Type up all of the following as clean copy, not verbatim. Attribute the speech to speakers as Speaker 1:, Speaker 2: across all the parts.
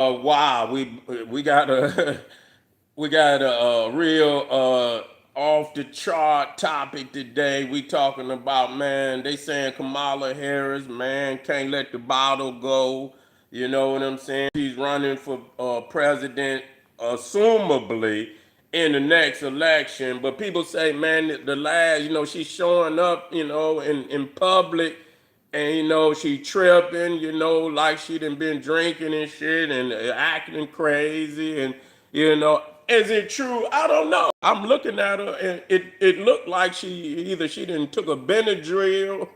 Speaker 1: Wow, we got a we got a real off the chart topic today. We talking about, man. They saying Kamala Harris, man, can't let the bottle go. You know what I'm saying? She's running for president, assumably in the next election. But people say, man, the last, she's showing up, in public, and she tripping, like she done been drinking and shit and acting crazy, and is it true? I don't know. I'm looking at her, and it looked like she didn't took a Benadryl,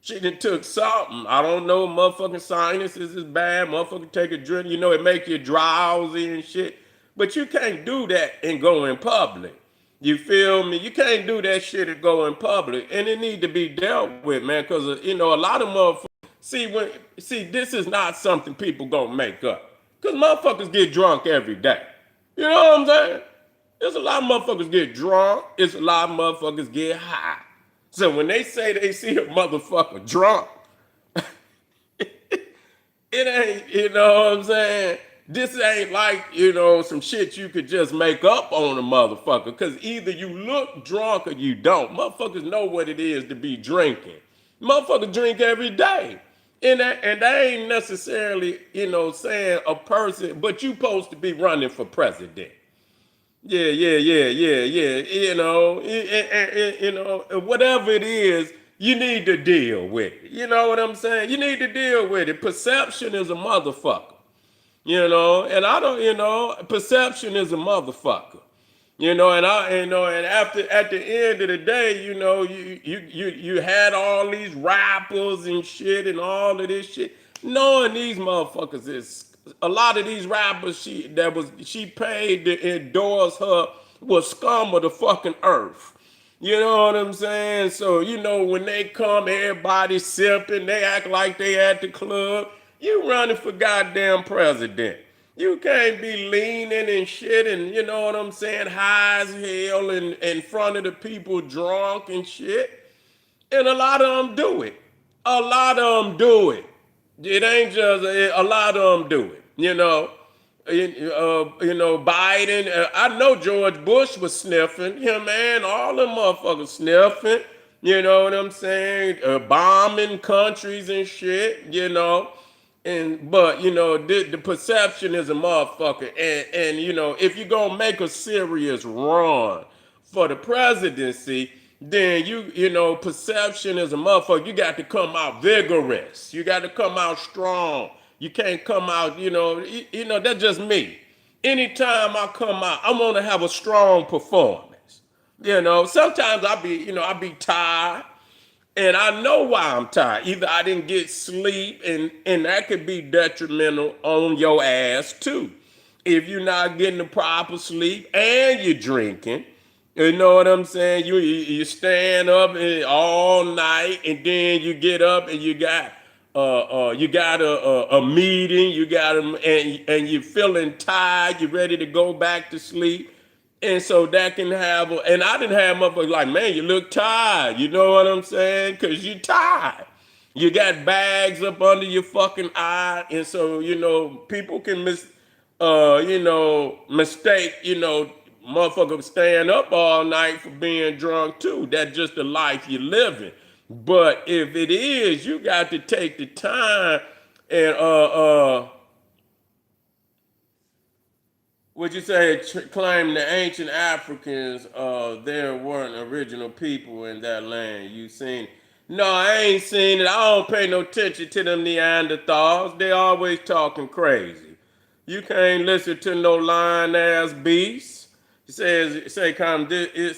Speaker 1: she done took something. I don't know. Motherfucking sinuses is bad. Motherfucking take a drink. It make you drowsy and shit. But you can't do that and go in public. You feel me? You can't do that shit and go in public. And it need to be dealt with, man. Because, a lot of motherfuckers, this is not something people gonna make up. Because motherfuckers get drunk every day. You know what I'm saying? There's a lot of motherfuckers get drunk. It's a lot of motherfuckers get high. So when they say they see a motherfucker drunk, it ain't, what I'm saying? This ain't like, some shit you could just make up on a motherfucker. Because either you look drunk or you don't. Motherfuckers know what it is to be drinking. Motherfuckers drink every day. And that ain't necessarily, saying a person, but you supposed to be running for president. Yeah. Whatever it is, you need to deal with it. You know what I'm saying? You need to deal with it. Perception is a motherfucker. And I don't, perception is a motherfucker. And after at the end of the day, you had all these rappers and shit and all of this shit. Knowing these motherfuckers is a lot of these rappers she paid to endorse her was scum of the fucking earth. You know what I'm saying? So, when they come, everybody sipping, they act like they at the club. You running for goddamn president. You can't be leaning and shit and, you know what I'm saying, high as hell and in front of the people drunk and shit. And a lot of them do it. A lot of them do it. It ain't just a lot of them do it. Biden. I know George Bush was sniffing. Him and all them motherfuckers sniffing. You know what I'm saying? Bombing countries and shit. But the perception is a motherfucker. And if you're gonna make a serious run for the presidency, then perception is a motherfucker. You got to come out vigorous. You got to come out strong. You can't come out, that's just me. Anytime I come out, I want to have a strong performance. Sometimes I be tired. And I know why I'm tired. Either I didn't get sleep, and that could be detrimental on your ass too. If you're not getting the proper sleep and you're drinking, you know what I'm saying? You stand up all night, and then you get up and you got a meeting, and you're feeling tired, you're ready to go back to sleep. And so that can have, and I didn't have motherfuckers like, man, you look tired. You know what I'm saying? Because you tired. You got bags up under your fucking eye. And so, people can mistake, motherfucker staying up all night for being drunk too. That's just the life you're living. But if it is, you got to take the time and would you say claim the ancient Africans there weren't original people in that land? You seen it? No, I ain't seen it. I don't pay no attention to them Neanderthals. They always talking crazy. You can't listen to no lying ass beast. It's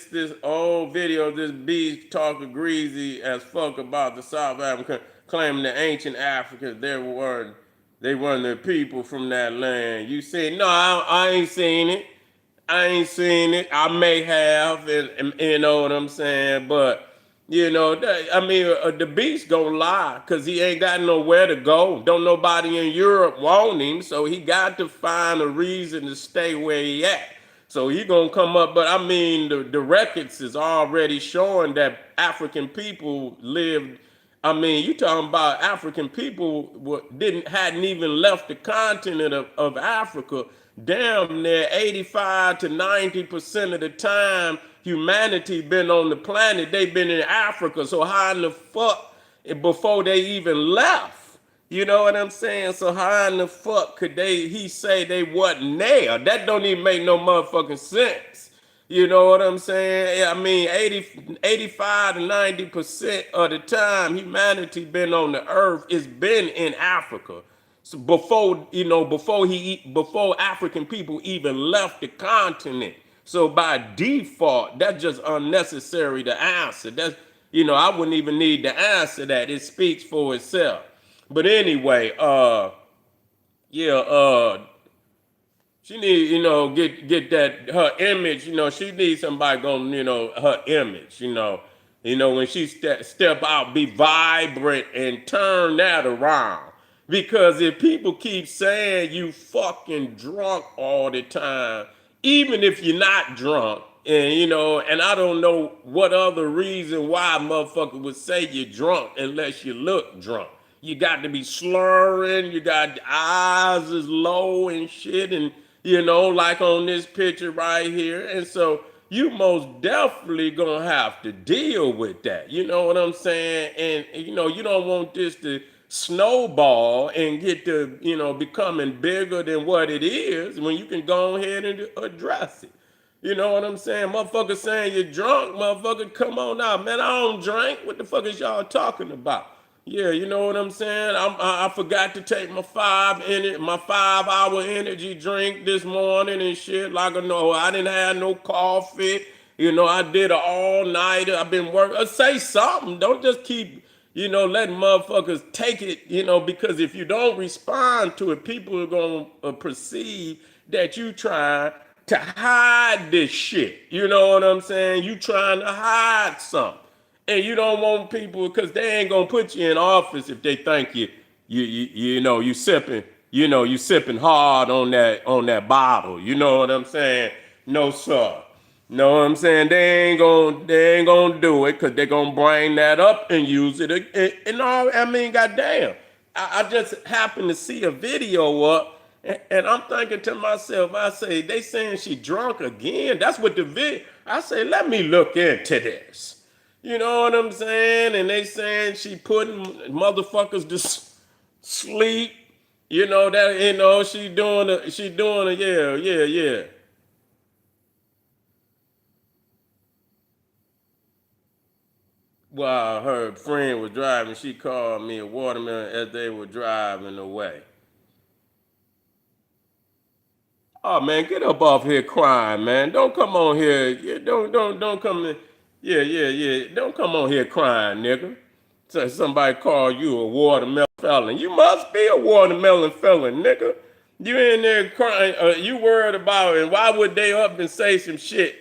Speaker 1: this old video of this beast talking greasy as fuck about the South African, claiming the ancient Africans they weren't the people from that land. You see, no, I ain't seen it. I ain't seen it. I may have, and you know what I'm saying, but the beast gonna lie because he ain't got nowhere to go. Don't nobody in Europe want him, so he got to find a reason to stay where he at. So he gonna come up, but I mean the records is already showing that African people lived I mean, you talking about African people didn't hadn't even left the continent of Africa. Damn near 85 to 90% of the time humanity been on the planet, they been in Africa. So how in the fuck before they even left? You know what I'm saying? So how in the fuck could he say they wasn't there? That don't even make no motherfucking sense. You know what I'm saying? I mean, 85 to 90% of the time humanity been on the earth, it's been in Africa. So before African people even left the continent. So by default, that's just unnecessary to answer. I wouldn't even need to answer that. It speaks for itself. But anyway, yeah, she need, get that her image. She needs somebody going, her image. When she step out, be vibrant and turn that around. Because if people keep saying you fucking drunk all the time, even if you're not drunk, and I don't know what other reason why a motherfucker would say you're drunk unless you look drunk. You got to be slurring, you got the eyes is low and shit, and like on this picture right here. And so you most definitely gonna have to deal with that. You know what I'm saying? And you don't want this to snowball and get to, becoming bigger than what it is when you can go ahead and address it. You know what I'm saying? Motherfucker saying you're drunk, motherfucker, come on out. Man, I don't drink. What the fuck is y'all talking about? Yeah, you know what I'm saying? I forgot to take my 5 hour energy drink this morning and shit. Like I didn't have no coffee. I did an all nighter. I've been working. Say something. Don't just keep letting motherfuckers take it. Because if you don't respond to it, people are gonna perceive that you trying to hide this shit. You know what I'm saying? You trying to hide something. And you don't want people because they ain't gonna put you in office if they think you sipping, you sipping hard on that bottle. You know what I'm saying? No sir. Know what I'm saying? They ain't gonna do it because they're gonna bring that up and use it. And all I mean, goddamn. I just happened to see a video up, and I'm thinking to myself, I say, they saying she drunk again. That's what the video. I say, let me look into this. You know what I'm saying? And they saying she putting motherfuckers to sleep. She doing a yeah. While her friend was driving, she called me a watermelon as they were driving away. Oh man, get up off here crying, man. Don't come on here. Don't come in. Yeah. Don't come on here crying, nigga. So somebody call you a watermelon felon. You must be a watermelon felon, nigga. You in there crying. You worried about it. And why would they up and say some shit?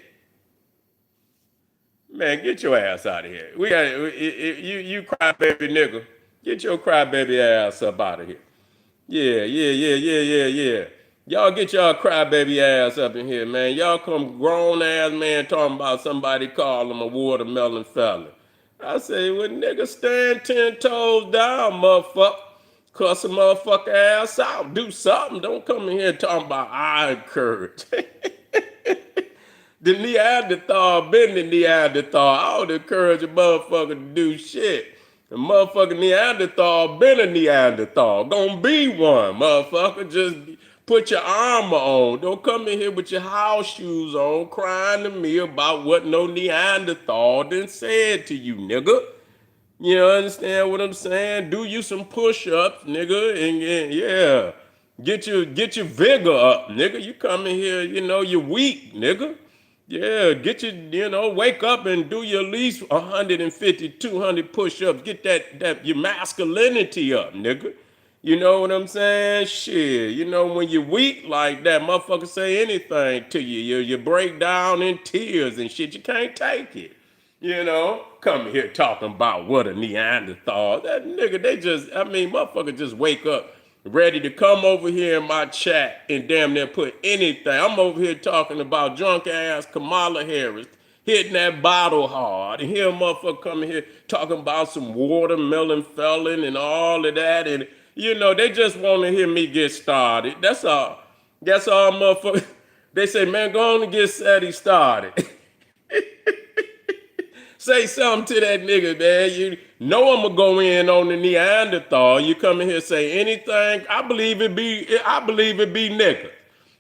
Speaker 1: Man, get your ass out of here. We got you crybaby nigga. Get your crybaby ass up out of here. Yeah. Y'all get y'all crybaby ass up in here, man. Y'all come grown ass man talking about somebody call him a watermelon fella. I say, well, nigga, stand 10 toes down, motherfucker. Cuss a motherfucker ass out. Do something. Don't come in here talking about I encourage. The Neanderthal been the Neanderthal. I don't encourage a motherfucker to do shit. The motherfucking Neanderthal been a Neanderthal. Gonna be one, motherfucker. Just put your armor on. Don't come in here with your house shoes on crying to me about what no Neanderthal done said to you, nigga. You understand what I'm saying? Do you some push-ups, nigga, and yeah. Get your vigor up, nigga. You come in here, you're weak, nigga. Yeah, wake up and do your at least 150, 200 push-ups. Get your masculinity up, nigga. You know what I'm saying? Shit, when you're weak like that, motherfucker say anything to you. You break down in tears and shit. You can't take it. Come here talking about what a Neanderthal. That nigga, motherfucker just wake up ready to come over here in my chat and damn near put anything. I'm over here talking about drunk ass Kamala Harris hitting that bottle hard, and here a motherfucker coming here talking about some watermelon felon and all of that, and they just want to hear me get started. That's all. That's all, motherfucker. They say, man, go on and get Seti started. Say something to that nigga, man. You know I'm gonna go in on the Neanderthal. You come in here say anything. I believe it be niggas.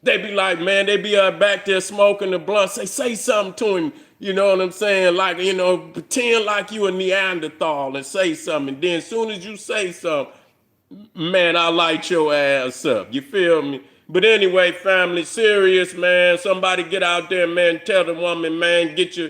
Speaker 1: They be like, man, they be back there smoking the blunt. Say something to him. You know what I'm saying? Like, pretend like you a Neanderthal and say something. And then as soon as you say something, man, I light your ass up. You feel me? But anyway, family, serious, man. Somebody get out there, man. Tell the woman, man, get your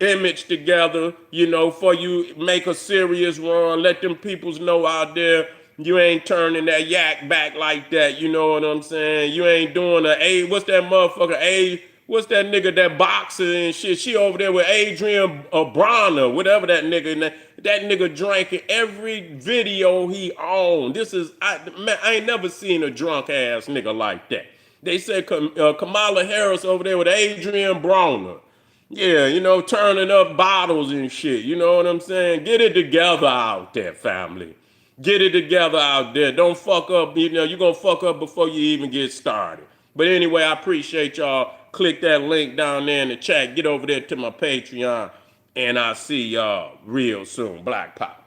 Speaker 1: image together, before you make a serious run. Let them peoples know out there you ain't turning that yak back like that. You know what I'm saying? You ain't doing what's that motherfucker? What's that nigga, that boxer and shit? She over there with Adrian Bronner, whatever that nigga. That nigga drank in every video he owned. Man, I ain't never seen a drunk ass nigga like that. They said Kamala Harris over there with Adrian Bronner. Yeah, turning up bottles and shit. You know what I'm saying? Get it together out there, family. Get it together out there. Don't fuck up. You're going to fuck up before you even get started. But anyway, I appreciate y'all. Click that link down there in the chat. Get over there to my Patreon. And I'll see y'all real soon. Black Pop.